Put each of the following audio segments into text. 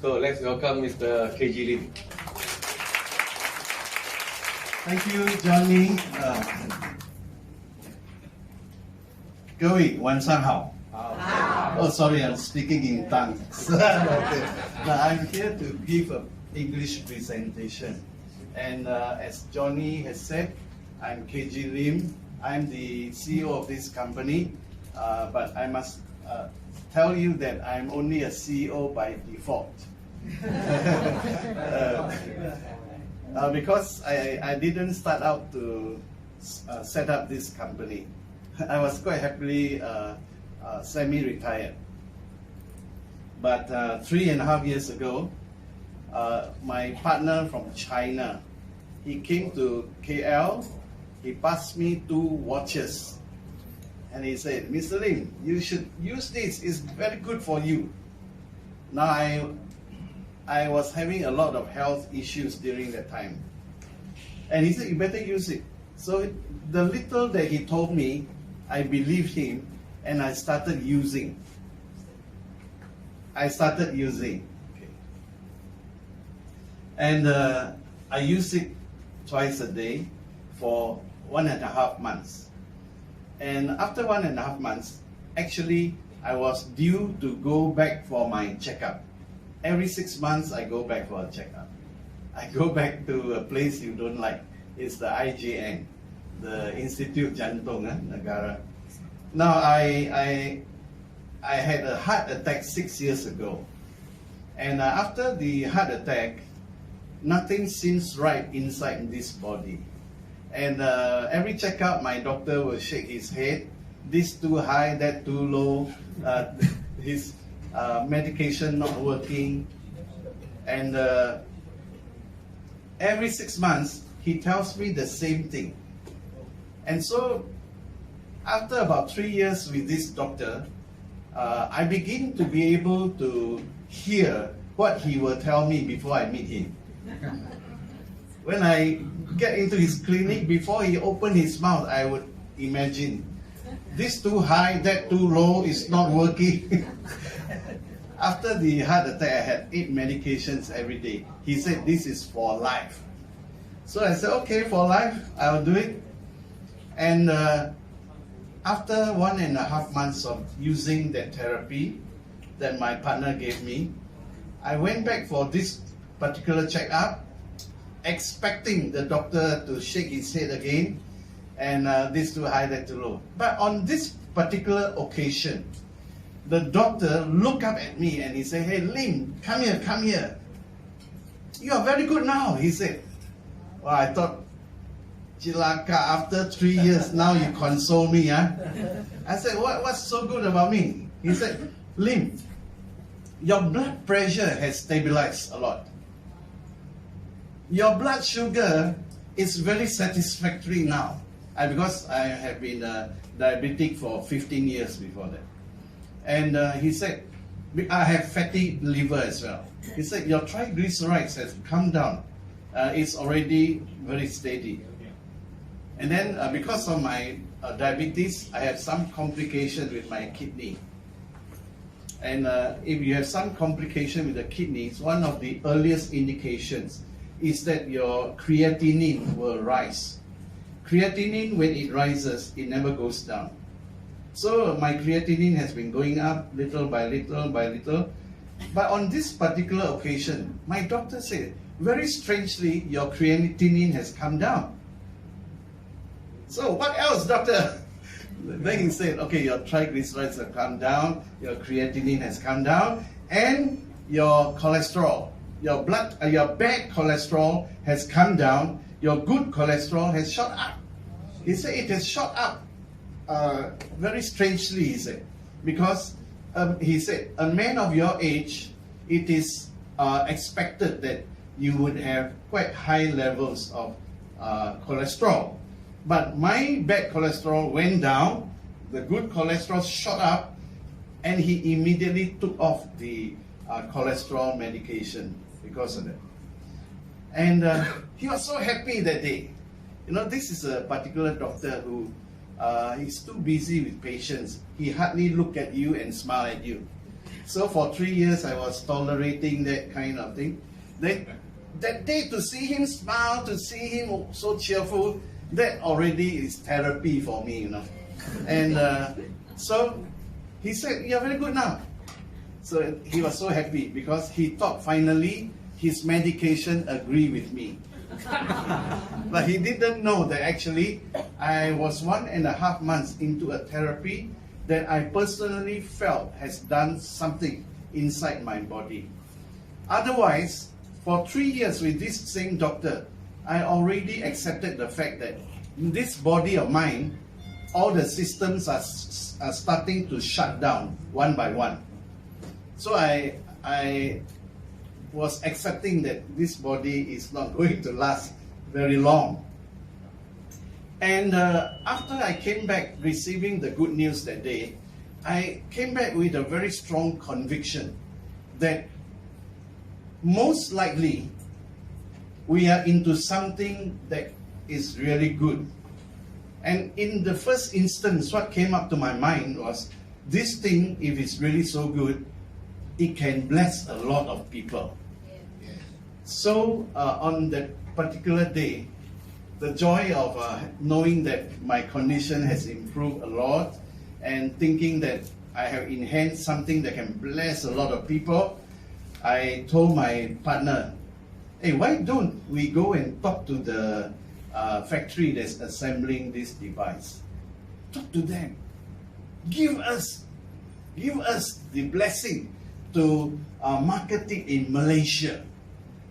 So let's welcome Mr.KG.LIM. Thank you, Johnny. 各位晚上好。Oh, sorry, I'm speaking in tongues. Okay. Now, I'm here to give an English presentation. And as Johnny has said, I'm KG.LIM. I'm the CEO of this company. But I must tell you that I'm only a CEO by default. Because I didn't start out to set up this company. I was quite happily semi-retired. But 3.5 years ago, my partner from China, he came to KL, he passed me 2 watches. And he said, Mr. Lim, you should use this, it's very good for you. Now I was having a lot of health issues during that time. And he said, you better use it. So the little that he told me, I believed him and I started using. Okay. And I used it twice a day for 1.5 months. And after 1.5 months, actually, I was due to go back for my checkup. Every 6 months, I go back for a checkup. I go back to a place you don't like. It's the IJN, the Institute Jantung Negara. Now, I had a heart attack 6 years ago. And after the heart attack, nothing seems right inside this body. And every checkup, my doctor will shake his head. This too high, that too low. His medication not working. And every 6 months, he tells me the same thing. And so, after about 3 years with this doctor, I begin to be able to hear what he will tell me before I meet him. When I get into his clinic, before he opened his mouth, I would imagine, this too high, that too low, is not working. After the heart attack, I had 8 medications every day. He said, this is for life. So I said, okay, for life, I'll do it. And after 1.5 months of using that therapy that my partner gave me, I went back for this particular checkup, expecting the doctor to shake his head again, and this too high, that too low. But on this particular occasion, the doctor looked up at me and he said, hey, Lim, come here, come here. You are very good now, he said. Well, I thought, Chilaka, after 3 years, now you console me, huh? I said, what's so good about me? He said, Lim, your blood pressure has stabilized a lot. Your blood sugar is very satisfactory now. Because I have been diabetic for 15 years before that. And he said, I have fatty liver as well. He said, your triglycerides has come down. It's already very steady. And then because of my diabetes, I have some complication with my kidney. And if you have some complication with the kidneys, one of the earliest indications is that your creatinine will rise. Creatinine, when it rises, it never goes down. So my creatinine has been going up little by little by little. But on this particular occasion, my doctor said, very strangely, your creatinine has come down. So what else, doctor? Then he said, okay, your triglycerides have come down, your creatinine has come down, and your cholesterol, your bad cholesterol has come down, your good cholesterol has shot up. He said it has shot up very strangely, he said, because he said, a man of your age, it is expected that you would have quite high levels of cholesterol. But my bad cholesterol went down, the good cholesterol shot up, and he immediately took off the cholesterol medication because of that. And he was so happy that day. You know, this is a particular doctor who he's too busy with patients. He hardly look at you and smile at you. So for 3 years, I was tolerating that kind of thing. Then that day, to see him smile, to see him so cheerful, that already is therapy for me, you know. And so he said, "You're very good now." So he was so happy because he thought finally his medication agree with me. But he didn't know that actually I was 1.5 months into a therapy that I personally felt has done something inside my body. Otherwise, for 3 years with this same doctor, I already accepted the fact that in this body of mine, all the systems are starting to shut down one by one. So I was accepting that this body is not going to last very long. And after I came back receiving the good news that day, I came back with a very strong conviction that most likely we are into something that is really good. And in the first instance, what came up to my mind was, this thing, if it's really so good, it can bless a lot of people. So on that particular day, the joy of knowing that my condition has improved a lot and thinking that I have enhanced something that can bless a lot of people, I told my partner, "Hey, why don't we go and talk to the factory that's assembling this device? Talk to them. Give us the blessing to market it in Malaysia."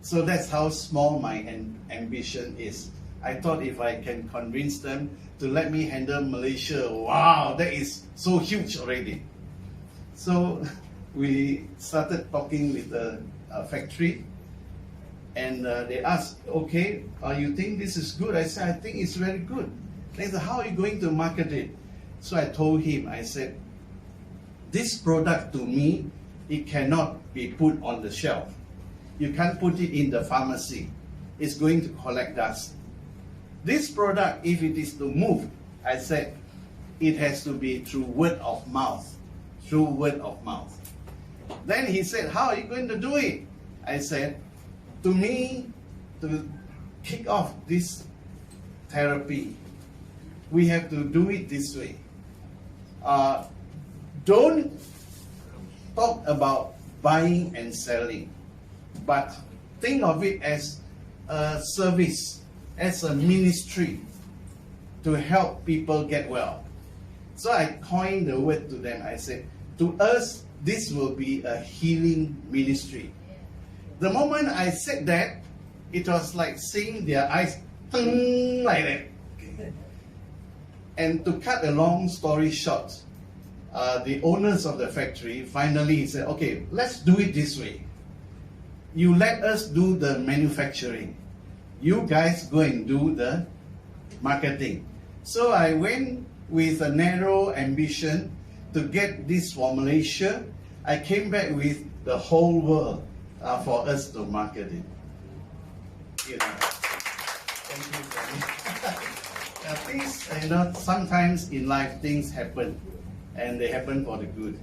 So that's how small my ambition is. I thought if I can convince them to let me handle Malaysia, wow, that is so huge already. So we started talking with the factory, and they asked, "Okay, you think this is good?" I said, "I think it's very good." They said, "How are you going to market it?" So I told him, I said, "This product to me, it cannot be put on the shelf. You can't put it in the pharmacy. It's going to collect dust. This product, if it is to move," I said, "it has to be through word of mouth, through word of mouth." Then he said, "How are you going to do it?" I said, "To me, to kick off this therapy, we have to do it this way. Don't talk about buying and selling, but think of it as a service, as a ministry to help people get well." So I coined the word to them. I said, "To us, this will be a healing ministry." The moment I said that, it was like seeing their eyes like that. And to cut a long story short, the owners of the factory finally said, "Okay, let's do it this way. You let us do the manufacturing. You guys go and do the marketing." So I went with a narrow ambition to get this for Malaysia. I came back with the whole world for us to market it. You know. Thank you for me. Things, sometimes in life things happen, and they happen for the good.